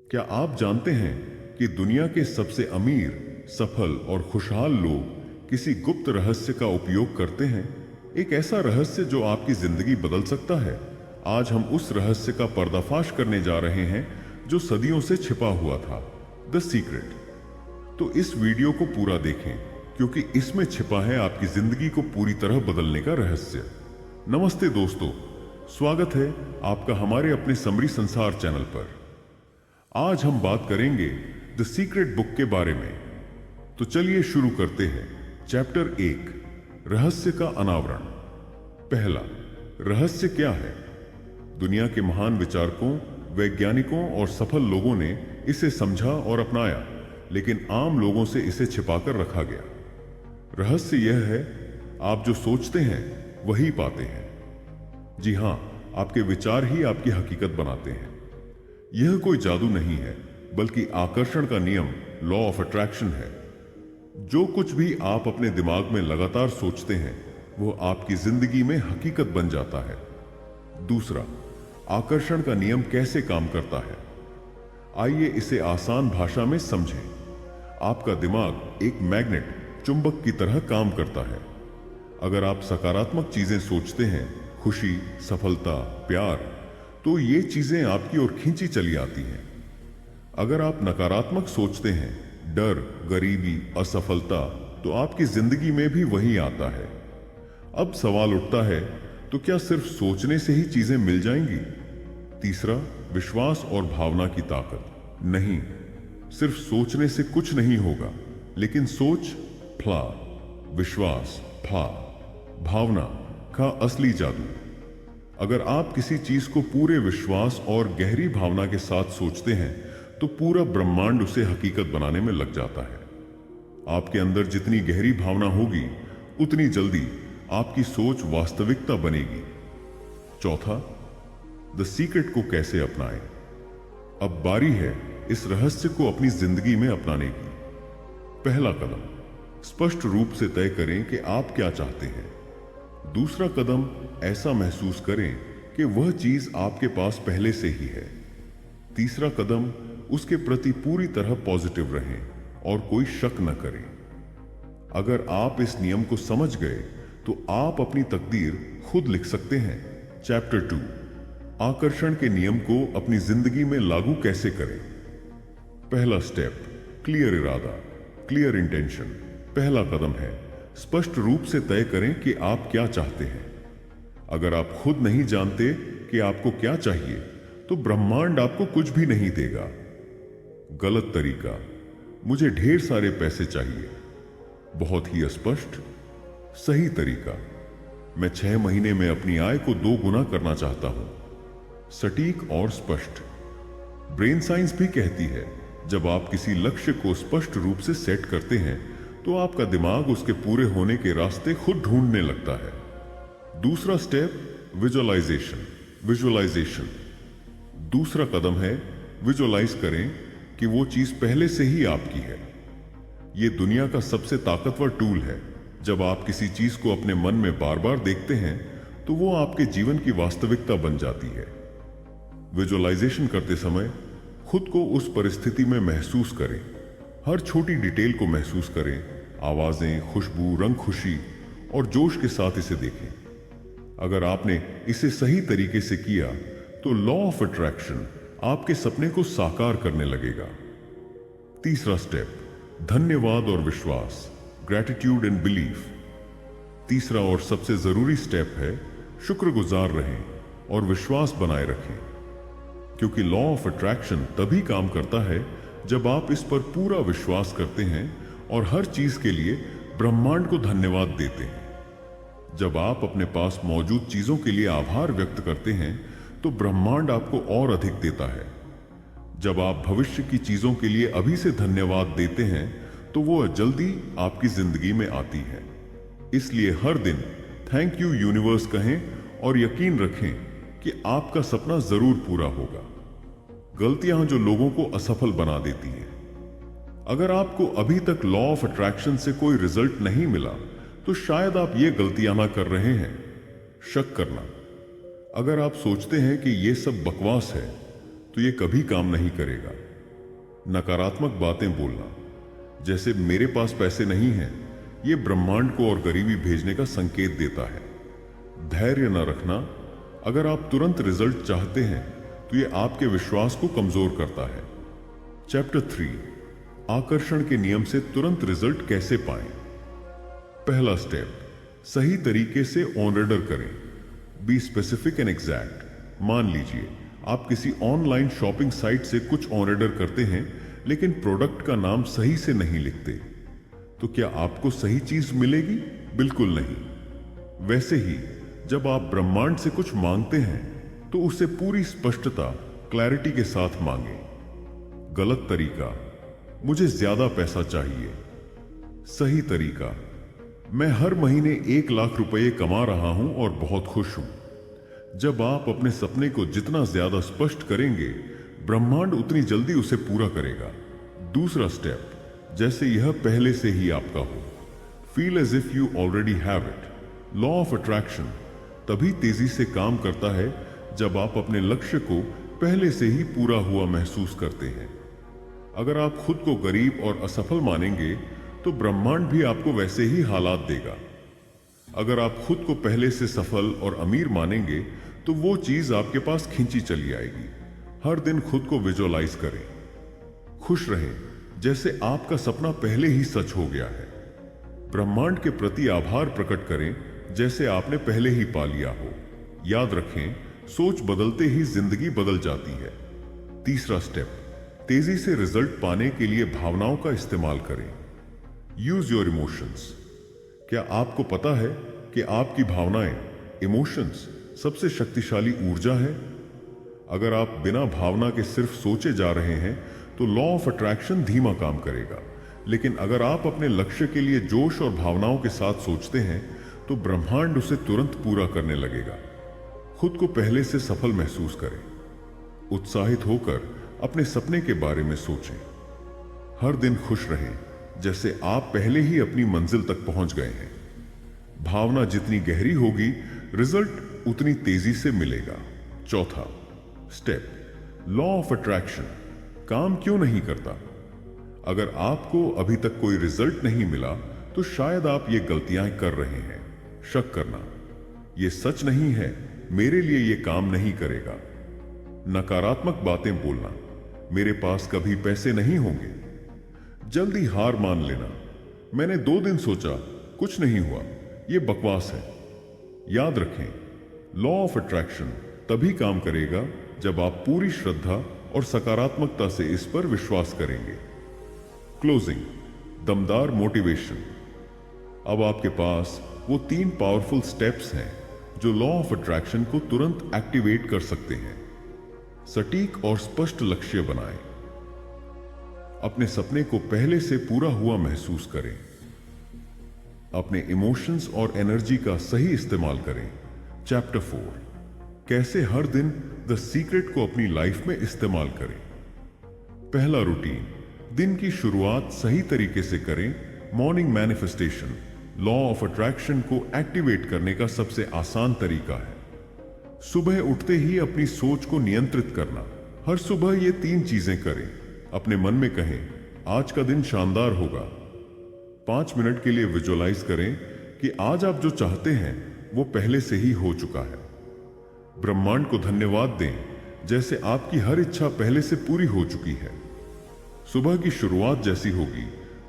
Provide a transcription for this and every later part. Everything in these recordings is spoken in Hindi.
क्या आप जानते हैं कि दुनिया के सबसे अमीर, सफल और खुशहाल लोग किसी गुप्त रहस्य का उपयोग करते हैं? एक ऐसा रहस्य जो आपकी जिंदगी बदल सकता है। आज हम उस रहस्य का पर्दाफाश करने जा रहे हैं जो सदियों से छिपा हुआ था, द सीक्रेट। तो इस वीडियो को पूरा देखें क्योंकि इसमें छिपा है आपकी जिंदगी को पूरी तरह बदलने का रहस्य। नमस्ते दोस्तों, स्वागत है आपका हमारे अपने समरी संसार चैनल पर। आज हम बात करेंगे द सीक्रेट बुक के बारे में। तो चलिए शुरू करते हैं। चैप्टर 1, रहस्य का अनावरण। पहला, रहस्य क्या है? दुनिया के महान विचारकों, वैज्ञानिकों और सफल लोगों ने इसे समझा और अपनाया, लेकिन आम लोगों से इसे छिपाकर रखा गया। रहस्य यह है, आप जो सोचते हैं वही पाते हैं। जी हां, आपके विचार ही आपकी हकीकत बनाते हैं। यह कोई जादू नहीं है, बल्कि आकर्षण का नियम, लॉ ऑफ अट्रैक्शन है। जो कुछ भी आप अपने दिमाग में लगातार सोचते हैं वो आपकी जिंदगी में हकीकत बन जाता है। दूसरा, आकर्षण का नियम कैसे काम करता है? आइए इसे आसान भाषा में समझें। आपका दिमाग एक मैग्नेट, चुंबक की तरह काम करता है। अगर आप सकारात्मक चीजें सोचते हैं, खुशी, सफलता, प्यार, तो ये चीजें आपकी ओर खींची चली आती हैं। अगर आप नकारात्मक सोचते हैं, डर, गरीबी, असफलता, तो आपकी जिंदगी में भी वही आता है। अब सवाल उठता है, तो क्या सिर्फ सोचने से ही चीजें मिल जाएंगी? तीसरा, विश्वास और भावना की ताकत। नहीं, सिर्फ सोचने से कुछ नहीं होगा, लेकिन सोच फला, विश्वास फा, भावना का असली जादू। अगर आप किसी चीज को पूरे विश्वास और गहरी भावना के साथ सोचते हैं तो पूरा ब्रह्मांड उसे हकीकत बनाने में लग जाता है। आपके अंदर जितनी गहरी भावना होगी, उतनी जल्दी आपकी सोच वास्तविकता बनेगी। चौथा, द सीक्रेट को कैसे अपनाएं? अब बारी है इस रहस्य को अपनी जिंदगी में अपनाने की। पहला कदम, स्पष्ट रूप से तय करें कि आप क्या चाहते हैं। दूसरा कदम, ऐसा महसूस करें कि वह चीज आपके पास पहले से ही है। तीसरा कदम, उसके प्रति पूरी तरह पॉजिटिव रहें और कोई शक न करें। अगर आप इस नियम को समझ गए तो आप अपनी तकदीर खुद लिख सकते हैं। चैप्टर 2, आकर्षण के नियम को अपनी जिंदगी में लागू कैसे करें। पहला स्टेप, क्लियर इरादा, क्लियर इंटेंशन। पहला कदम है, स्पष्ट रूप से तय करें कि आप क्या चाहते हैं। अगर आप खुद नहीं जानते कि आपको क्या चाहिए, तो ब्रह्मांड आपको कुछ भी नहीं देगा। गलत तरीका, मुझे ढेर सारे पैसे चाहिए। बहुत ही स्पष्ट। सही तरीका, मैं 6 महीने में अपनी आय को 2 गुना करना चाहता हूं। सटीक और स्पष्ट। ब्रेन साइंस भी कहती है, जब आप किसी लक्ष्य को स्पष्ट रूप से सेट करते हैं तो आपका दिमाग उसके पूरे होने के रास्ते खुद ढूंढने लगता है। दूसरा स्टेप, विजुअलाइजेशन, विजुअलाइजेशन। दूसरा कदम है, विजुअलाइज करें कि वो चीज पहले से ही आपकी है। यह दुनिया का सबसे ताकतवर टूल है। जब आप किसी चीज को अपने मन में बार बार देखते हैं तो वो आपके जीवन की वास्तविकता बन जाती है। विजुअलाइजेशन करते समय खुद को उस परिस्थिति में महसूस करें। हर छोटी डिटेल को महसूस करें, आवाजें, खुशबू, रंग, खुशी और जोश के साथ इसे देखें। अगर आपने इसे सही तरीके से किया तो लॉ ऑफ अट्रैक्शन आपके सपने को साकार करने लगेगा। तीसरा स्टेप, धन्यवाद और विश्वास, ग्रैटिट्यूड एंड बिलीफ। तीसरा और सबसे जरूरी स्टेप है, शुक्रगुजार रहें और विश्वास बनाए रखें, क्योंकि लॉ ऑफ अट्रैक्शन तभी काम करता है जब आप इस पर पूरा विश्वास करते हैं और हर चीज के लिए ब्रह्मांड को धन्यवाद देते हैं। जब आप अपने पास मौजूद चीजों के लिए आभार व्यक्त करते हैं तो ब्रह्मांड आपको और अधिक देता है। जब आप भविष्य की चीजों के लिए अभी से धन्यवाद देते हैं तो वो जल्दी आपकी जिंदगी में आती है। इसलिए हर दिन थैंक यू यूनिवर्स कहें और यकीन रखें कि आपका सपना जरूर पूरा होगा। गलतियां जो लोगों को असफल बना देती हैं। अगर आपको अभी तक लॉ ऑफ अट्रैक्शन से कोई रिजल्ट नहीं मिला तो शायद आप ये गलतियां ना कर रहे हैं। शक करना। अगर आप सोचते हैं कि ये सब बकवास है तो ये कभी काम नहीं करेगा। नकारात्मक बातें बोलना, जैसे मेरे पास पैसे नहीं हैं, ये ब्रह्मांड को और गरीबी भेजने का संकेत देता है। धैर्य न रखना, अगर आप तुरंत रिजल्ट चाहते हैं तो ये आपके विश्वास को कमजोर करता है। चैप्टर 3, आकर्षण के नियम से तुरंत रिजल्ट कैसे पाएं। पहला स्टेप, सही तरीके से ऑर्डर करें। Be specific and exact. मान लीजिए आप किसी ऑनलाइन शॉपिंग साइट से कुछ ऑर्डर करते हैं, लेकिन प्रोडक्ट का नाम सही से नहीं लिखते, तो क्या आपको सही चीज मिलेगी? बिल्कुल नहीं। वैसे ही जब आप ब्रह्मांड से कुछ मांगते हैं तो उसे पूरी स्पष्टता, क्लैरिटी के साथ मांगें। गलत तरीका, मुझे ज्यादा पैसा चाहिए। सही तरीका, मैं हर महीने 1 लाख रुपए कमा रहा हूं और बहुत खुश हूं। जब आप अपने सपने को जितना ज्यादा स्पष्ट करेंगे, ब्रह्मांड उतनी जल्दी उसे पूरा करेगा। दूसरा स्टेप, जैसे यह पहले से ही आपका हो। Feel as if you already have it. Law of attraction तभी तेजी से काम करता है जब आप अपने लक्ष्य को पहले से ही पूरा हुआ महसूस करते हैं। अगर आप खुद को गरीब और असफल मानेंगे तो ब्रह्मांड भी आपको वैसे ही हालात देगा। अगर आप खुद को पहले से सफल और अमीर मानेंगे तो वो चीज आपके पास खींची चली आएगी। हर दिन खुद को विजुअलाइज करें। खुश रहें जैसे आपका सपना पहले ही सच हो गया है। ब्रह्मांड के प्रति आभार प्रकट करें जैसे आपने पहले ही पा लिया हो। याद रखें, सोच बदलते ही जिंदगी बदल जाती है। तीसरा स्टेप, तेजी से रिजल्ट पाने के लिए भावनाओं का इस्तेमाल करें। Use your emotions. क्या आपको पता है कि आपकी भावनाएं, इमोशंस, सबसे शक्तिशाली ऊर्जा है? अगर आप बिना भावना के सिर्फ सोचे जा रहे हैं तो लॉ ऑफ अट्रैक्शन धीमा काम करेगा, लेकिन अगर आप अपने लक्ष्य के लिए जोश और भावनाओं के साथ सोचते हैं तो ब्रह्मांड उसे तुरंत पूरा करने लगेगा। खुद को पहले से सफल महसूस करें। उत्साहित होकर अपने सपने के बारे में सोचें। हर दिन खुश रहें जैसे आप पहले ही अपनी मंजिल तक पहुंच गए हैं। भावना जितनी गहरी होगी, रिजल्ट उतनी तेजी से मिलेगा। चौथा स्टेप, लॉ ऑफ अट्रैक्शन काम क्यों नहीं करता? अगर आपको अभी तक कोई रिजल्ट नहीं मिला तो शायद आप ये गलतियां कर रहे हैं। शक करना, ये सच नहीं है, मेरे लिए ये काम नहीं करेगा। नकारात्मक बातें बोलना, मेरे पास कभी पैसे नहीं होंगे। जल्दी हार मान लेना, मैंने 2 दिन सोचा, कुछ नहीं हुआ, ये बकवास है। याद रखें, लॉ ऑफ अट्रैक्शन तभी काम करेगा जब आप पूरी श्रद्धा और सकारात्मकता से इस पर विश्वास करेंगे। क्लोजिंग, दमदार मोटिवेशन। अब आपके पास वो 3 पावरफुल स्टेप्स हैं जो लॉ ऑफ अट्रैक्शन को तुरंत एक्टिवेट कर सकते हैं। सटीक और स्पष्ट लक्ष्य बनाएं। अपने सपने को पहले से पूरा हुआ महसूस करें। अपने इमोशंस और एनर्जी का सही इस्तेमाल करें। चैप्टर 4, कैसे हर दिन द सीक्रेट को अपनी लाइफ में इस्तेमाल करें। पहला रूटीन, दिन की शुरुआत सही तरीके से करें। Morning manifestation law of attraction को एक्टिवेट करने का सबसे आसान तरीका है। सुबह उठते ही अपनी सोच को नियंत्रित करना। हर सुबह ये 3 चीजें करें। अपने मन में कहें, आज का दिन शानदार होगा। 5 मिनट के लिए विजुअलाइज करें कि आज आप जो चाहते हैं वो पहले से ही हो चुका है। ब्रह्मांड को धन्यवाद दें जैसे आपकी हर इच्छा पहले से पूरी हो चुकी है। सुबह की शुरुआत जैसी होगी,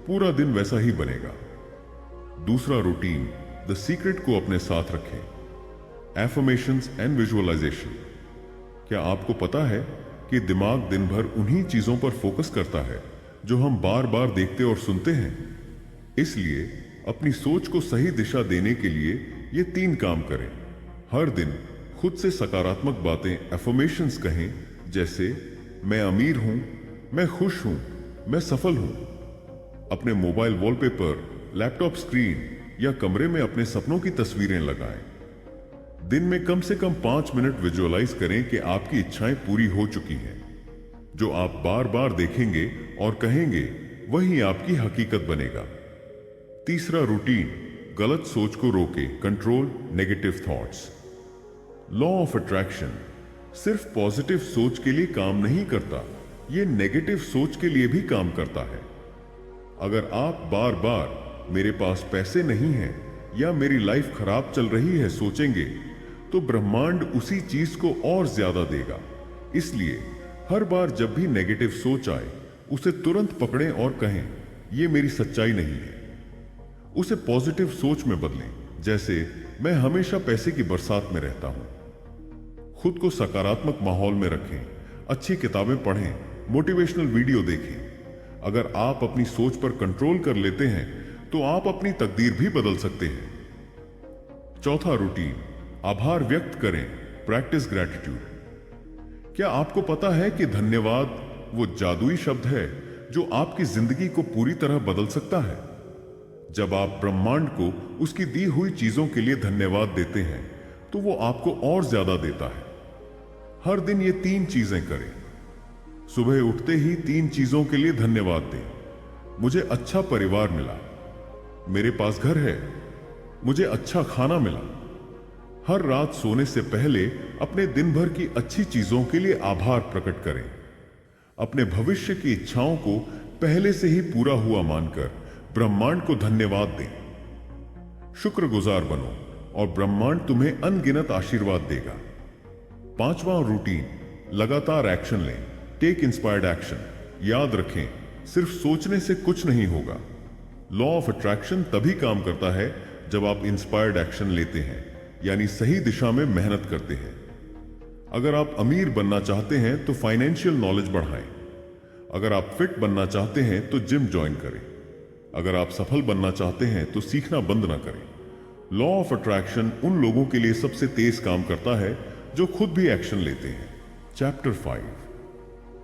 पूरा दिन वैसा ही बनेगा। दूसरा रूटीन, द सीक्रेट को अपने साथ रखें। Affirmations and visualisation. क्या आपको पता है कि दिमाग दिन भर उन्हीं चीजों पर फोकस करता है जो हम बार बार देखते और सुनते हैं? इसलिए अपनी सोच को सही दिशा देने के लिए ये 3 काम करें। हर दिन खुद से सकारात्मक बातें, एफर्मेशंस कहें, जैसे मैं अमीर हूं, मैं खुश हूं, मैं सफल हूं। अपने मोबाइल वॉलपेपर, लैपटॉप स्क्रीन या कमरे में अपने सपनों की तस्वीरें लगाएं। दिन में कम से कम 5 मिनट विजुअलाइज करें कि आपकी इच्छाएं पूरी हो चुकी हैं। जो आप बार बार देखेंगे और कहेंगे, वही आपकी हकीकत बनेगा। तीसरा रूटीन, गलत सोच को रोके, control negative thoughts. Law of attraction सिर्फ पॉजिटिव सोच के लिए काम नहीं करता, ये नेगेटिव सोच के लिए भी काम करता है। अगर आप बार बार मेरे पास पैसे नहीं हैं या मेरी लाइफ खराब चल रही है सोचेंगे, तो ब्रह्मांड उसी चीज को और ज्यादा देगा। इसलिए हर बार जब भी नेगेटिव सोच आए, उसे तुरंत पकड़ें और कहें, यह मेरी सच्चाई नहीं है। उसे पॉजिटिव सोच में बदलें, जैसे मैं हमेशा पैसे की बरसात में रहता हूं। खुद को सकारात्मक माहौल में रखें, अच्छी किताबें पढ़ें, मोटिवेशनल वीडियो देखें। अगर आप अपनी सोच पर कंट्रोल कर लेते हैं तो आप अपनी तकदीर भी बदल सकते हैं। चौथा रूटीन, आभार व्यक्त करें, प्रैक्टिस ग्रैटिट्यूड। क्या आपको पता है कि धन्यवाद वो जादुई शब्द है जो आपकी जिंदगी को पूरी तरह बदल सकता है? जब आप ब्रह्मांड को उसकी दी हुई चीजों के लिए धन्यवाद देते हैं तो वो आपको और ज्यादा देता है। हर दिन ये 3 चीजें करें। सुबह उठते ही 3 चीजों के लिए धन्यवाद दें। मुझे अच्छा परिवार मिला, मेरे पास घर है, मुझे अच्छा खाना मिला। हर रात सोने से पहले अपने दिन भर की अच्छी चीजों के लिए आभार प्रकट करें। अपने भविष्य की इच्छाओं को पहले से ही पूरा हुआ मानकर ब्रह्मांड को धन्यवाद दें। शुक्रगुजार बनो और ब्रह्मांड तुम्हें अनगिनत आशीर्वाद देगा। 5वां रूटीन, लगातार एक्शन लें, टेक इंस्पायर्ड एक्शन। याद रखें, सिर्फ सोचने से कुछ नहीं होगा। लॉ ऑफ अट्रैक्शन तभी काम करता है जब आप इंस्पायर्ड एक्शन लेते हैं, यानी सही दिशा में मेहनत करते हैं। अगर आप अमीर बनना चाहते हैं तो फाइनेंशियल नॉलेज बढ़ाएं। अगर आप फिट बनना चाहते हैं तो जिम ज्वाइन करें। अगर आप सफल बनना चाहते हैं तो सीखना बंद ना करें। लॉ ऑफ अट्रैक्शन उन लोगों के लिए सबसे तेज काम करता है जो खुद भी एक्शन लेते हैं। चैप्टर 5,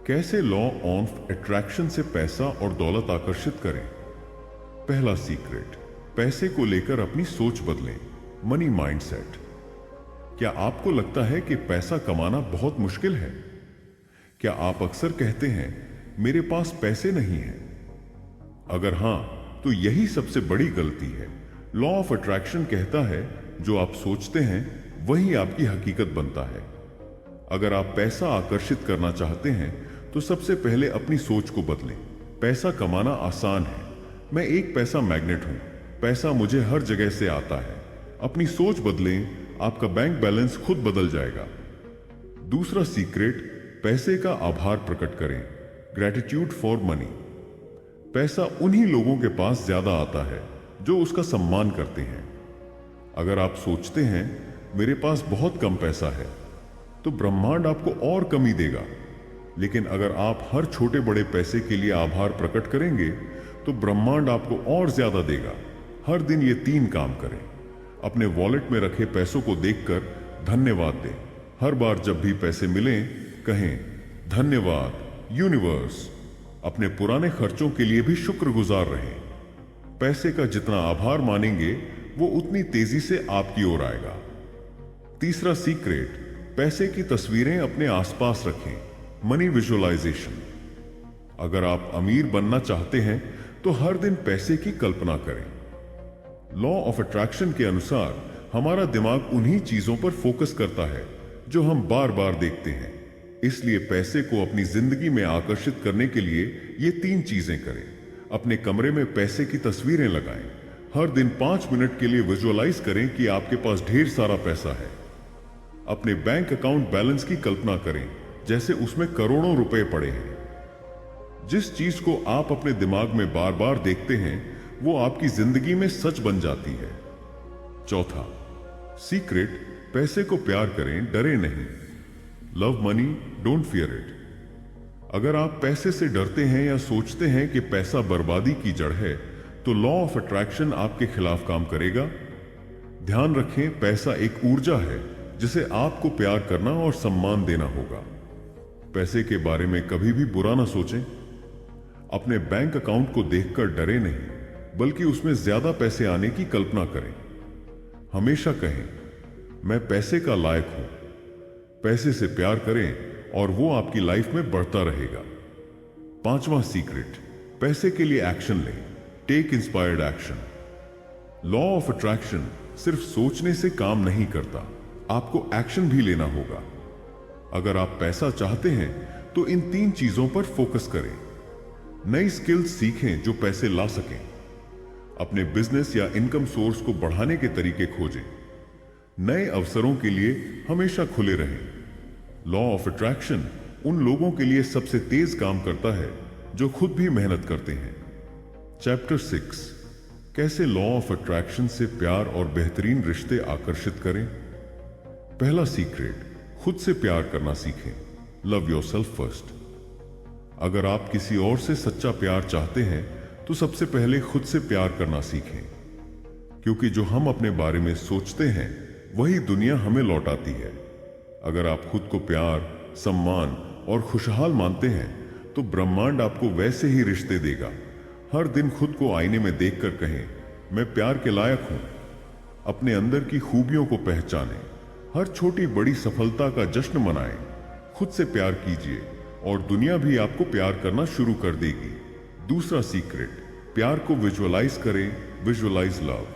कैसे लॉ ऑफ अट्रैक्शन से पैसा और दौलत आकर्षित करें। पहला सीक्रेट, पैसे को लेकर अपनी सोच बदलें। Money mindset. क्या आपको लगता है कि पैसा कमाना बहुत मुश्किल है? क्या आप अक्सर कहते हैं, मेरे पास पैसे नहीं हैं? अगर हां, तो यही सबसे बड़ी गलती है। लॉ ऑफ अट्रैक्शन कहता है, जो आप सोचते हैं वही आपकी हकीकत बनता है। अगर आप पैसा आकर्षित करना चाहते हैं तो सबसे पहले अपनी सोच को बदलें। पैसा कमाना आसान है। मैं एक पैसा मैग्नेट हूं, पैसा मुझे हर जगह से आता है। अपनी सोच बदलें, आपका बैंक बैलेंस खुद बदल जाएगा। दूसरा सीक्रेट, पैसे का आभार प्रकट करें। Gratitude for money. पैसा उन्हीं लोगों के पास ज्यादा आता है जो उसका सम्मान करते हैं। अगर आप सोचते हैं, मेरे पास बहुत कम पैसा है, तो ब्रह्मांड आपको और कमी देगा। लेकिन अगर आप हर छोटे बड़े पैसे के लिए आभार प्रकट करेंगे तो ब्रह्मांड आपको और ज्यादा देगा। हर दिन ये 3 काम करें। अपने वॉलेट में रखे पैसों को देखकर धन्यवाद दें। हर बार जब भी पैसे मिलें, कहें, धन्यवाद यूनिवर्स। अपने पुराने खर्चों के लिए भी शुक्रगुजार रहें। पैसे का जितना आभार मानेंगे, वो उतनी तेजी से आपकी ओर आएगा। तीसरा सीक्रेट, पैसे की तस्वीरें अपने आसपास रखें। Money visualisation. अगर आप अमीर बनना चाहते हैं तो हर दिन पैसे की कल्पना करें। लॉ ऑफ अट्रैक्शन के अनुसार हमारा दिमाग उन्हीं चीजों पर फोकस करता है जो हम बार बार देखते हैं। इसलिए पैसे को अपनी जिंदगी में आकर्षित करने के लिए ये 3 चीजें करें। अपने कमरे में पैसे की तस्वीरें लगाएं। हर दिन 5 मिनट के लिए विजुअलाइज करें कि आपके पास ढेर सारा पैसा है। अपने बैंक अकाउंट बैलेंस की कल्पना करें जैसे उसमें करोड़ों रुपए पड़े हैं। जिस चीज को आप अपने दिमाग में बार बार देखते हैं, वो आपकी जिंदगी में सच बन जाती है। चौथा सीक्रेट, पैसे को प्यार करें, डरे नहीं। Love money, don't fear it. अगर आप पैसे से डरते हैं या सोचते हैं कि पैसा बर्बादी की जड़ है, तो लॉ ऑफ अट्रैक्शन आपके खिलाफ काम करेगा। ध्यान रखें, पैसा एक ऊर्जा है जिसे आपको प्यार करना और सम्मान देना होगा। पैसे के बारे में कभी भी बुरा ना सोचें। अपने बैंक अकाउंट को देखकर डरे नहीं, बल्कि उसमें ज्यादा पैसे आने की कल्पना करें। हमेशा कहें, मैं पैसे का लायक हूं। पैसे से प्यार करें और वो आपकी लाइफ में बढ़ता रहेगा। 5वां सीक्रेट, पैसे के लिए एक्शन लें। Take inspired action. Law of attraction सिर्फ सोचने से काम नहीं करता, आपको एक्शन भी लेना होगा। अगर आप पैसा चाहते हैं तो इन 3 चीजों पर फोकस करें। नई स्किल्स सीखें जो पैसे ला सकें। अपने बिजनेस या इनकम सोर्स को बढ़ाने के तरीके खोजें। नए अवसरों के लिए हमेशा खुले रहें। लॉ ऑफ अट्रैक्शन उन लोगों के लिए सबसे तेज काम करता है जो खुद भी मेहनत करते हैं। चैप्टर 6, कैसे लॉ ऑफ अट्रैक्शन से प्यार और बेहतरीन रिश्ते आकर्षित करें। पहला सीक्रेट, खुद से प्यार करना सीखें। Love yourself first. अगर आप किसी और से सच्चा प्यार चाहते हैं तो सबसे पहले खुद से प्यार करना सीखें, क्योंकि जो हम अपने बारे में सोचते हैं वही दुनिया हमें लौटाती है। अगर आप खुद को प्यार, सम्मान और खुशहाल मानते हैं तो ब्रह्मांड आपको वैसे ही रिश्ते देगा। हर दिन खुद को आईने में देखकर कहें, मैं प्यार के लायक हूं। अपने अंदर की खूबियों को पहचानें। हर छोटी बड़ी सफलता का जश्न मनाएं। खुद से प्यार कीजिए और दुनिया भी आपको प्यार करना शुरू कर देगी। दूसरा सीक्रेट, प्यार को विजुअलाइज करें। Visualise love.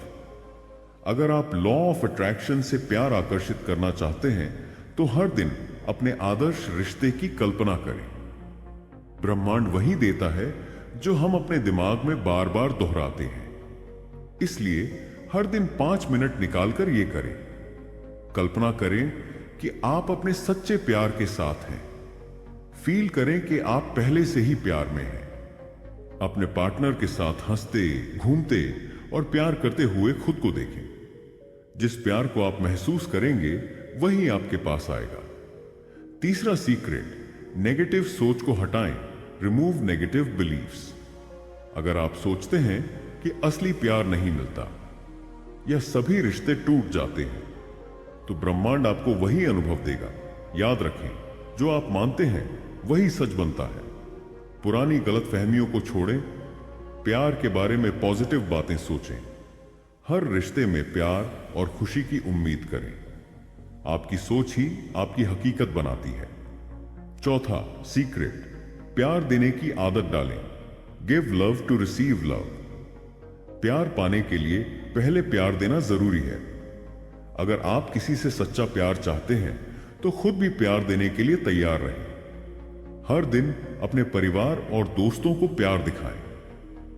अगर आप लॉ ऑफ अट्रैक्शन से प्यार आकर्षित करना चाहते हैं तो हर दिन अपने आदर्श रिश्ते की कल्पना करें। ब्रह्मांड वही देता है जो हम अपने दिमाग में बार बार दोहराते हैं। इसलिए हर दिन 5 मिनट निकालकर यह करें। कल्पना करें कि आप अपने सच्चे प्यार के साथ हैं। फील करें कि आप पहले से ही प्यार में हैं। अपने पार्टनर के साथ हंसते, घूमते और प्यार करते हुए खुद को देखें। जिस प्यार को आप महसूस करेंगे वही आपके पास आएगा। तीसरा सीक्रेट, नेगेटिव सोच को हटाएं। Remove negative believes. अगर आप सोचते हैं कि असली प्यार नहीं मिलता या सभी रिश्ते टूट जाते हैं तो ब्रह्मांड आपको वही अनुभव देगा। याद रखें, जो आप मानते हैं वही सच बनता है। पुरानी गलतफहमियों को छोड़ें। प्यार के बारे में पॉजिटिव बातें सोचें। हर रिश्ते में प्यार और खुशी की उम्मीद करें। आपकी सोच ही आपकी हकीकत बनाती है। चौथा सीक्रेट, प्यार देने की आदत डालें। Give love to receive love. प्यार पाने के लिए पहले प्यार देना जरूरी है। अगर आप किसी से सच्चा प्यार चाहते हैं तो खुद भी प्यार देने के लिए तैयार रहें। हर दिन अपने परिवार और दोस्तों को प्यार दिखाएं।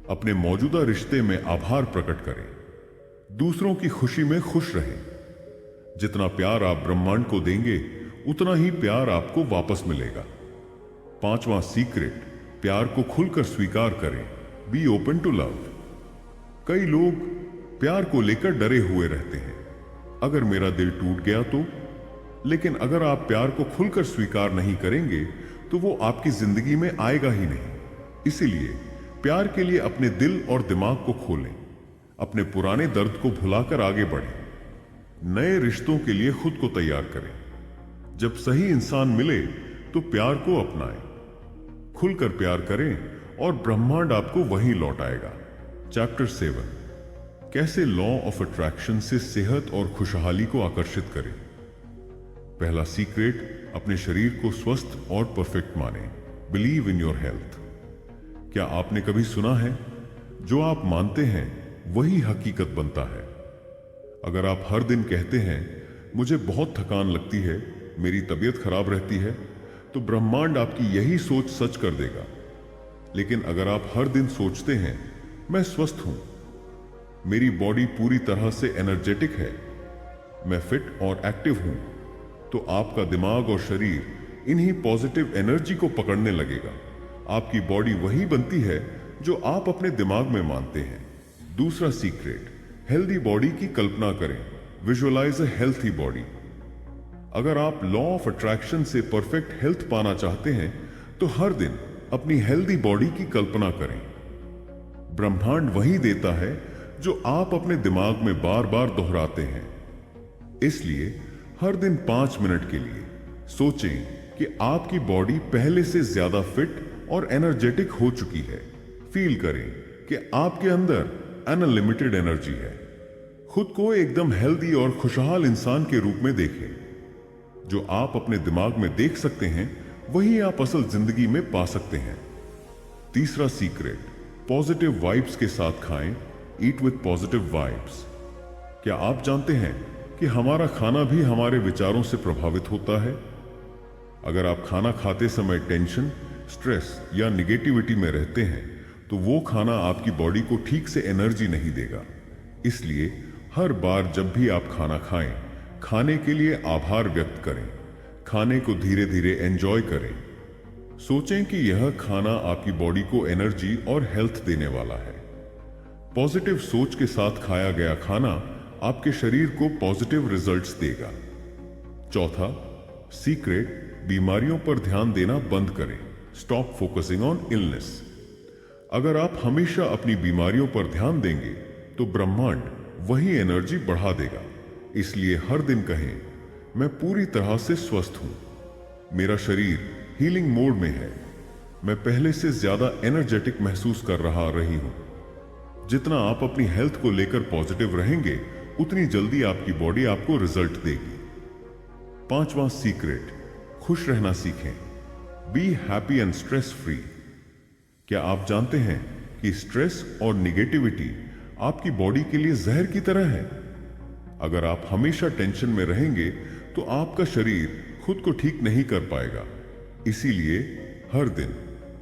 अपने मौजूदा रिश्ते में आभार प्रकट करें। दूसरों की खुशी में खुश रहें। जितना प्यार आप ब्रह्मांड को देंगे उतना ही प्यार आपको वापस मिलेगा। पांचवा सीक्रेट, प्यार को खुलकर स्वीकार करें। Be open to love. कई लोग प्यार को लेकर डरे हुए रहते हैं। अगर मेरा दिल टूट गया तो? लेकिन अगर आप प्यार को खुलकर स्वीकार नहीं करेंगे तो वो आपकी जिंदगी में आएगा ही नहीं। इसीलिए प्यार के लिए अपने दिल और दिमाग को खोलें। अपने पुराने दर्द को भुलाकर आगे बढ़ें। नए रिश्तों के लिए खुद को तैयार करें। जब सही इंसान मिले तो प्यार को अपनाएं। खुलकर प्यार करें और ब्रह्मांड आपको वही लौटाएगा। चैप्टर 7, कैसे लॉ ऑफ अट्रैक्शन से सेहत और खुशहाली को आकर्षित करें। पहला सीक्रेट, अपने शरीर को स्वस्थ और परफेक्ट मानें। Believe in your health. क्या आपने कभी सुना है, जो आप मानते हैं वही हकीकत बनता है। अगर आप हर दिन कहते हैं मुझे बहुत थकान लगती है, मेरी तबीयत खराब रहती है, तो ब्रह्मांड आपकी यही सोच सच कर देगा। लेकिन अगर आप हर दिन सोचते हैं मैं स्वस्थ हूं, मेरी बॉडी पूरी तरह से एनर्जेटिक है, मैं फिट और एक्टिव हूं, तो आपका दिमाग और शरीर इन्हीं पॉजिटिव एनर्जी को पकड़ने लगेगा। आपकी बॉडी वही बनती है जो आप अपने दिमाग में मानते हैं। दूसरा सीक्रेट, हेल्दी बॉडी की कल्पना करें। Visualise a healthy body. अगर आप लॉ ऑफ अट्रैक्शन से परफेक्ट हेल्थ पाना चाहते हैं तो हर दिन अपनी हेल्दी बॉडी की कल्पना करें। ब्रह्मांड वही देता है जो आप अपने दिमाग में बार बार दोहराते हैं। इसलिए हर दिन 5 मिनट के लिए सोचें कि आपकी बॉडी पहले से ज्यादा फिट और एनर्जेटिक हो चुकी है। फील करें कि आपके अंदर अनलिमिटेड एनर्जी है। खुद को एकदम हेल्दी और खुशहाल इंसान के रूप में देखें। जो आप अपने दिमाग में देख सकते हैं वही आप असल जिंदगी में पा सकते हैं। तीसरा सीक्रेट, पॉजिटिव वाइब्स के साथ खाएं। ईट विथ पॉजिटिव वाइब्स। क्या आप जानते हैं कि हमारा खाना भी हमारे विचारों से प्रभावित होता है? अगर आप खाना खाते समय टेंशन, स्ट्रेस या निगेटिविटी में रहते हैं तो वो खाना आपकी बॉडी को ठीक से एनर्जी नहीं देगा। इसलिए हर बार जब भी आप खाना खाएं, खाने के लिए आभार व्यक्त करें, खाने को धीरे धीरे एंजॉय करें। सोचें कि यह खाना आपकी बॉडी को एनर्जी और हेल्थ देने वाला है। पॉजिटिव सोच के साथ खाया गया खाना आपके शरीर को पॉजिटिव रिजल्ट्स देगा। चौथा सीक्रेट, बीमारियों पर ध्यान देना बंद करें। Stop focusing on illness. अगर आप हमेशा अपनी बीमारियों पर ध्यान देंगे तो ब्रह्मांड वही एनर्जी बढ़ा देगा। इसलिए हर दिन कहें, मैं पूरी तरह से स्वस्थ हूं, मेरा शरीर हीलिंग मोड में है, मैं पहले से ज्यादा एनर्जेटिक महसूस कर रही हूं। जितना आप अपनी हेल्थ को लेकर पॉजिटिव रहेंगे उतनी जल्दी आपकी बॉडी आपको रिजल्ट देगी। पांचवा सीक्रेट, खुश रहना सीखें। Be happy and stress free. क्या आप जानते हैं कि स्ट्रेस और निगेटिविटी आपकी बॉडी के लिए जहर की तरह है? अगर आप हमेशा टेंशन में रहेंगे तो आपका शरीर खुद को ठीक नहीं कर पाएगा। इसीलिए हर दिन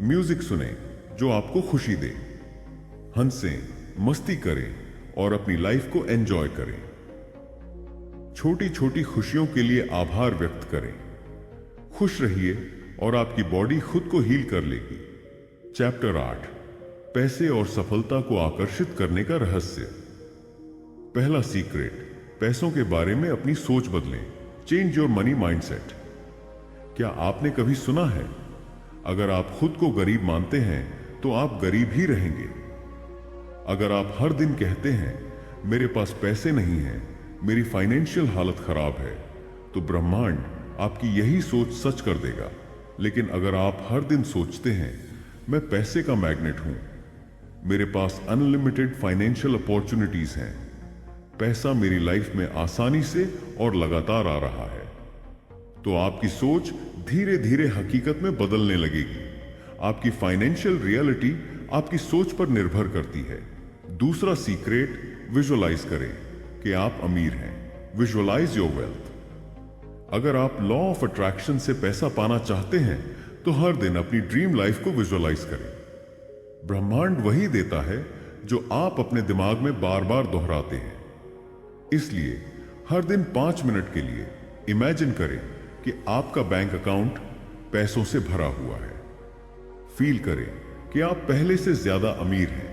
म्यूजिक सुने जो आपको खुशी दे, हंसें, मस्ती करें और अपनी लाइफ को एंजॉय करें। छोटी छोटी खुशियों के लिए आभार व्यक्त करें। खुश रहिए और आपकी बॉडी खुद को हील कर लेगी। चैप्टर 8, पैसे और सफलता को आकर्षित करने का रहस्य। पहला सीक्रेट, पैसों के बारे में अपनी सोच बदलें। Change your money mindset. क्या आपने कभी सुना है, अगर आप खुद को गरीब मानते हैं तो आप गरीब ही रहेंगे। अगर आप हर दिन कहते हैं मेरे पास पैसे नहीं हैं, मेरी फाइनेंशियल हालत खराब है, तो ब्रह्मांड आपकी यही सोच सच कर देगा। लेकिन अगर आप हर दिन सोचते हैं मैं पैसे का मैग्नेट हूं, मेरे पास अनलिमिटेड फाइनेंशियल अपॉर्चुनिटीज हैं, पैसा मेरी लाइफ में आसानी से और लगातार आ रहा है, तो आपकी सोच धीरे धीरे हकीकत में बदलने लगेगी। आपकी फाइनेंशियल रियलिटी आपकी सोच पर निर्भर करती है। दूसरा सीक्रेट, विजुअलाइज करें कि आप अमीर हैं। Visualise your wealth. अगर आप लॉ ऑफ अट्रैक्शन से पैसा पाना चाहते हैं तो हर दिन अपनी ड्रीम लाइफ को विजुअलाइज करें। ब्रह्मांड वही देता है जो आप अपने दिमाग में बार बार दोहराते हैं। इसलिए हर दिन 5 मिनट के लिए इमेजिन करें कि आपका बैंक अकाउंट पैसों से भरा हुआ है। फील करें कि आप पहले से ज्यादा अमीर हैं।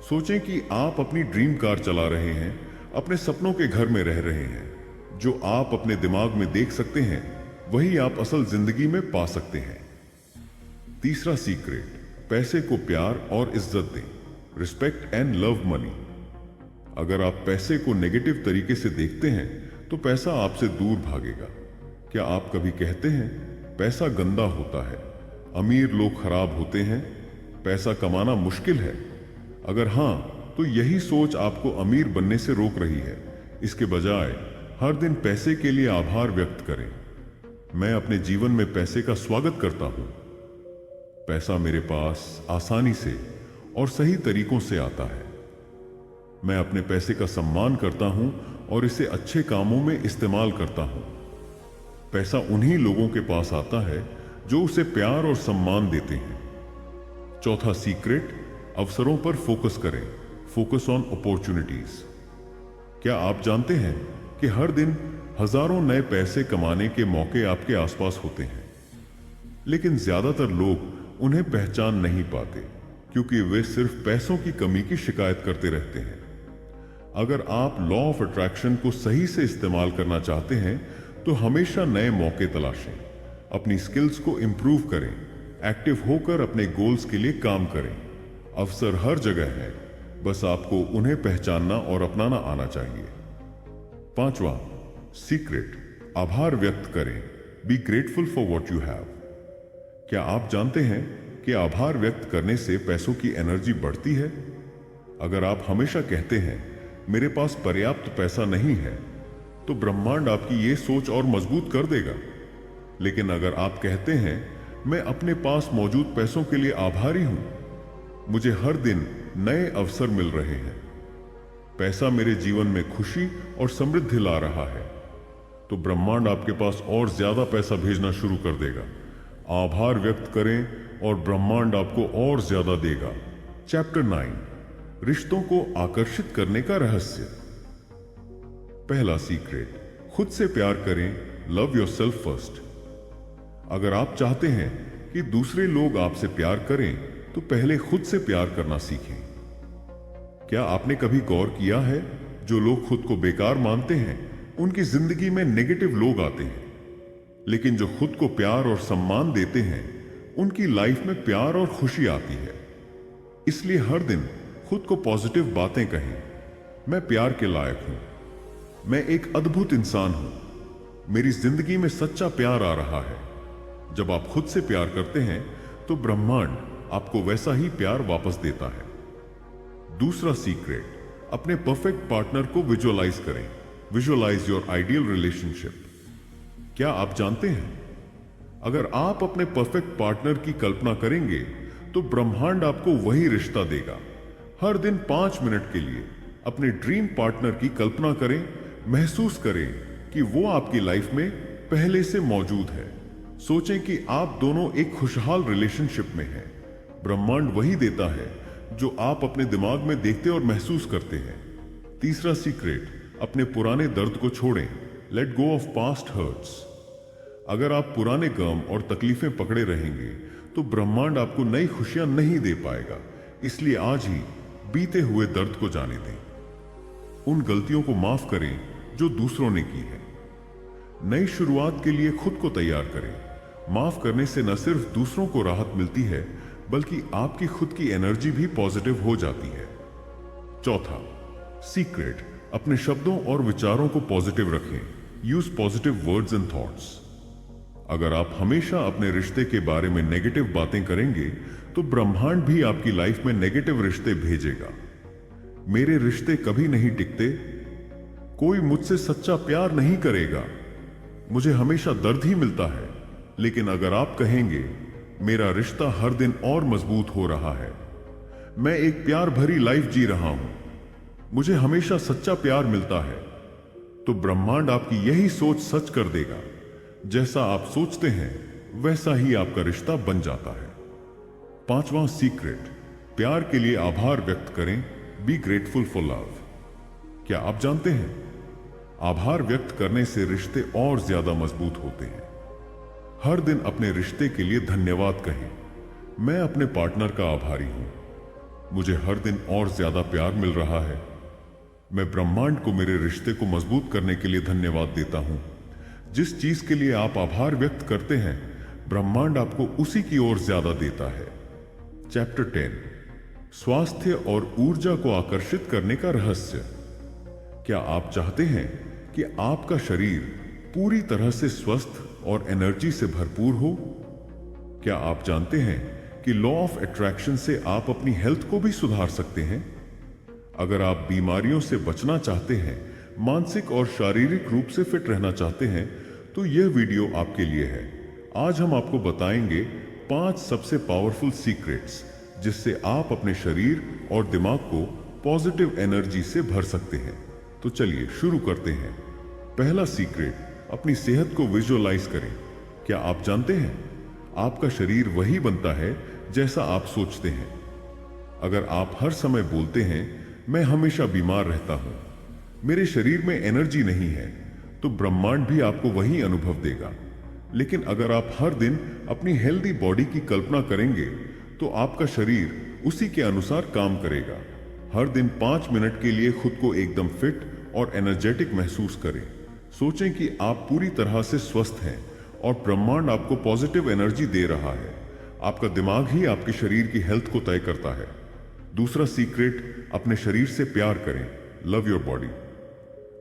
सोचें कि आप अपनी ड्रीम कार चला रहे हैं, अपने सपनों के घर में रह रहे हैं। जो आप अपने दिमाग में देख सकते हैं वही आप असल जिंदगी में पा सकते हैं। तीसरा सीक्रेट, पैसे को प्यार और इज्जत दें। Respect and love money. अगर आप पैसे को नेगेटिव तरीके से देखते हैं तो पैसा आपसे दूर भागेगा। क्या आप कभी कहते हैं पैसा गंदा होता है, अमीर लोग खराब होते हैं, पैसा कमाना मुश्किल है? अगर हां, तो यही सोच आपको अमीर बनने से रोक रही है। इसके बजाय हर दिन पैसे के लिए आभार व्यक्त करें। मैं अपने जीवन में पैसे का स्वागत करता हूं। पैसा मेरे पास आसानी से और सही तरीकों से आता है। मैं अपने पैसे का सम्मान करता हूं और इसे अच्छे कामों में इस्तेमाल करता हूं। पैसा उन्हीं लोगों के पास आता है जो उसे प्यार और सम्मान देते हैं। चौथा सीक्रेट, अवसरों पर फोकस करें। Focus on opportunities. क्या आप जानते हैं कि हर दिन हजारों नए पैसे कमाने के मौके आपके आसपास होते हैं, लेकिन ज्यादातर लोग उन्हें पहचान नहीं पाते क्योंकि वे सिर्फ पैसों की कमी की शिकायत करते रहते हैं। अगर आप लॉ ऑफ अट्रैक्शन को सही से इस्तेमाल करना चाहते हैं तो हमेशा नए मौके तलाशें, अपनी स्किल्स को इंप्रूव करें, एक्टिव होकर अपने गोल्स के लिए काम करें। अवसर हर जगह है, बस आपको उन्हें पहचानना और अपनाना आना चाहिए। पांचवा सीक्रेट, आभार व्यक्त करें। Be grateful for what you have. क्या आप जानते हैं कि आभार व्यक्त करने से पैसों की एनर्जी बढ़ती है? अगर आप हमेशा कहते हैं मेरे पास पर्याप्त पैसा नहीं है, तो ब्रह्मांड आपकी ये सोच और मजबूत कर देगा। लेकिन अगर आप कहते हैं मैं अपने पास मौजूद पैसों के लिए आभारी हूं, मुझे हर दिन नए अवसर मिल रहे हैं, पैसा मेरे जीवन में खुशी और समृद्धि ला रहा है, तो ब्रह्मांड आपके पास और ज्यादा पैसा भेजना शुरू कर देगा। आभार व्यक्त करें और ब्रह्मांड आपको और ज्यादा देगा। चैप्टर 9, रिश्तों को आकर्षित करने का रहस्य। पहला सीक्रेट, खुद से प्यार करें। Love yourself first. अगर आप चाहते हैं कि दूसरे लोग आपसे प्यार करें तो पहले खुद से प्यार करना सीखें। क्या आपने कभी गौर किया है, जो लोग खुद को बेकार मानते हैं उनकी जिंदगी में नेगेटिव लोग आते हैं, लेकिन जो खुद को प्यार और सम्मान देते हैं उनकी लाइफ में प्यार और खुशी आती है। इसलिए हर दिन खुद को पॉजिटिव बातें कहें। मैं प्यार के लायक हूं, मैं एक अद्भुत इंसान हूं, मेरी जिंदगी में सच्चा प्यार आ रहा है। जब आप खुद से प्यार करते हैं तो ब्रह्मांड आपको वैसा ही प्यार वापस देता है। दूसरा सीक्रेट, अपने परफेक्ट पार्टनर को विजुअलाइज करें। Visualise your ideal relationship. क्या आप जानते हैं, अगर आप अपने परफेक्ट पार्टनर की कल्पना करेंगे तो ब्रह्मांड आपको वही रिश्ता देगा। हर दिन 5 मिनट के लिए अपने ड्रीम पार्टनर की कल्पना करें। महसूस करें कि वो आपकी लाइफ में पहले से मौजूद है। सोचें कि आप दोनों एक खुशहाल रिलेशनशिप में हैं। ब्रह्मांड वही देता है जो आप अपने दिमाग में देखते और महसूस करते हैं। तीसरा सीक्रेट, अपने पुराने दर्द को छोड़ें। Let go of past hurts. अगर आप पुराने गम और तकलीफें पकड़े रहेंगे तो ब्रह्मांड आपको नई खुशियां नहीं दे पाएगा। इसलिए आज ही बीते हुए दर्द को जाने दें। उन गलतियों को माफ करें जो दूसरों ने की है। नई शुरुआत के लिए खुद को तैयार करें। माफ करने से न सिर्फ दूसरों को राहत मिलती है, बल्कि आपकी खुद की एनर्जी भी पॉजिटिव हो जाती है। चौथा सीक्रेट, अपने शब्दों और विचारों को पॉजिटिव रखें। Use positive words and thoughts. अगर आप हमेशा अपने रिश्ते के बारे में नेगेटिव बातें करेंगे तो ब्रह्मांड भी आपकी लाइफ में नेगेटिव रिश्ते भेजेगा। मेरे रिश्ते कभी नहीं टिकते, कोई मुझसे सच्चा प्यार नहीं करेगा, मुझे हमेशा दर्द ही मिलता है। लेकिन अगर आप कहेंगे, मेरा रिश्ता हर दिन और मजबूत हो रहा है, मैं एक प्यार भरी लाइफ जी रहा हूं, मुझे हमेशा सच्चा प्यार मिलता है, तो ब्रह्मांड आपकी यही सोच सच कर देगा। जैसा आप सोचते हैं वैसा ही आपका रिश्ता बन जाता है। पांचवां सीक्रेट, प्यार के लिए आभार व्यक्त करें। Be grateful for love. क्या आप जानते हैं, आभार व्यक्त करने से रिश्ते और ज्यादा मजबूत होते हैं। हर दिन अपने रिश्ते के लिए धन्यवाद कहें। मैं अपने पार्टनर का आभारी हूं, मुझे हर दिन और ज्यादा प्यार मिल रहा है। मैं ब्रह्मांड को मेरे रिश्ते को मजबूत करने के लिए धन्यवाद देता हूं। जिस चीज के लिए आप आभार व्यक्त करते हैं, ब्रह्मांड आपको उसी की ओर ज्यादा देता है। चैप्टर 10, स्वास्थ्य और ऊर्जा को आकर्षित करने का रहस्य। क्या आप चाहते हैं कि आपका शरीर पूरी तरह से स्वस्थ और एनर्जी से भरपूर हो? क्या आप जानते हैं कि लॉ ऑफ अट्रैक्शन से आप अपनी हेल्थ को भी सुधार सकते हैं? अगर आप बीमारियों से बचना चाहते हैं, मानसिक और शारीरिक रूप से फिट रहना चाहते हैं, तो यह वीडियो आपके लिए है। आज हम आपको बताएंगे 5 सबसे पावरफुल सीक्रेट्स जिससे आप अपने शरीर और दिमाग को पॉजिटिव एनर्जी से भर सकते हैं। तो चलिए शुरू करते हैं। पहला सीक्रेट, अपनी सेहत को विजुअलाइज करें। क्या आप जानते हैं, आपका शरीर वही बनता है जैसा आप सोचते हैं। अगर आप हर समय बोलते हैं, मैं हमेशा बीमार रहता हूं, मेरे शरीर में एनर्जी नहीं है, तो ब्रह्मांड भी आपको वही अनुभव देगा। लेकिन अगर आप हर दिन अपनी हेल्दी बॉडी की कल्पना करेंगे तो आपका शरीर उसी के अनुसार काम करेगा। हर दिन 5 मिनट के लिए खुद को एकदम फिट और एनर्जेटिक महसूस करें। सोचें कि आप पूरी तरह से स्वस्थ हैं और ब्रह्मांड आपको पॉजिटिव एनर्जी दे रहा है। आपका दिमाग ही आपके शरीर की हेल्थ को तय करता है। दूसरा सीक्रेट, अपने शरीर से प्यार करें। Love your body.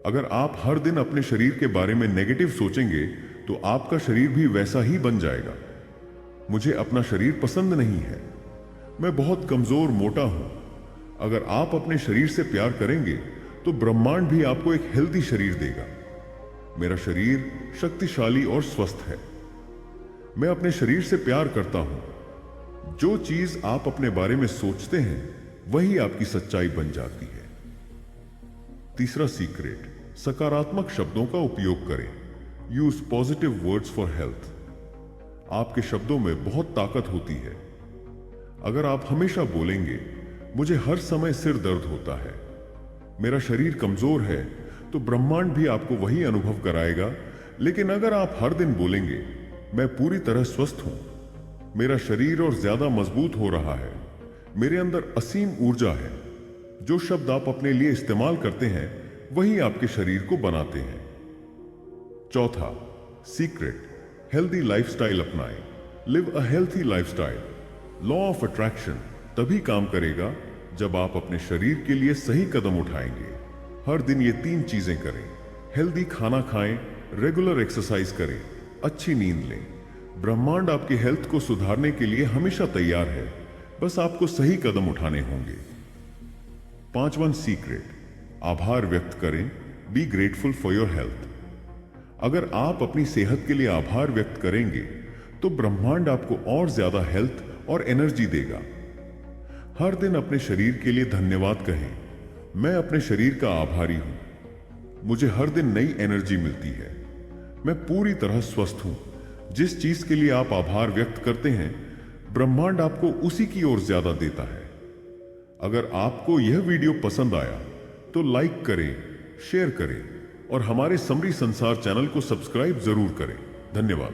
अगर आप हर दिन अपने शरीर के बारे में नेगेटिव सोचेंगे तो आपका शरीर भी वैसा ही बन जाएगा। मुझे अपना शरीर पसंद नहीं है, मैं बहुत कमजोर मोटा हूं। अगर आप अपने शरीर से प्यार करेंगे तो ब्रह्मांड भी आपको एक हेल्दी शरीर देगा। मेरा शरीर शक्तिशाली और स्वस्थ है, मैं अपने शरीर से प्यार करता हूं। जो चीज आप अपने बारे में सोचते हैं वही आपकी सच्चाई बन जाती है। तीसरा सीक्रेट, सकारात्मक शब्दों का उपयोग करें। Use positive words for health. आपके शब्दों में बहुत ताकत होती है। अगर आप हमेशा बोलेंगे, मुझे हर समय सिर दर्द होता है, मेरा शरीर कमजोर है, तो ब्रह्मांड भी आपको वही अनुभव कराएगा। लेकिन अगर आप हर दिन बोलेंगे, मैं पूरी तरह स्वस्थ हूं, मेरा शरीर और ज्यादा मजबूत हो रहा है, मेरे अंदर असीम ऊर्जा है, जो शब्द आप अपने लिए इस्तेमाल करते हैं वही आपके शरीर को बनाते हैं। चौथा सीक्रेट, हेल्दी लाइफस्टाइल अपनाएं। Live a healthy lifestyle. Law of attraction तभी काम करेगा जब आप अपने शरीर के लिए सही कदम उठाएंगे। हर दिन ये 3 चीजें करें। हेल्दी खाना खाएं, रेगुलर एक्सरसाइज करें, अच्छी नींद लें। ब्रह्मांड आपकी हेल्थ को सुधारने के लिए हमेशा तैयार है, बस आपको सही कदम उठाने होंगे। 5वां सीक्रेट, आभार व्यक्त करें। Be grateful for your health. अगर आप अपनी सेहत के लिए आभार व्यक्त करेंगे तो ब्रह्मांड आपको और ज्यादा हेल्थ और एनर्जी देगा। हर दिन अपने शरीर के लिए धन्यवाद कहें। मैं अपने शरीर का आभारी हूं, मुझे हर दिन नई एनर्जी मिलती है, मैं पूरी तरह स्वस्थ हूं। जिस चीज के लिए आप आभार व्यक्त करते हैं, ब्रह्मांड आपको उसी की ओर ज्यादा देता है। अगर आपको यह वीडियो पसंद आया तो लाइक करें, शेयर करें और हमारे समरी संसार चैनल को सब्सक्राइब जरूर करें। धन्यवाद।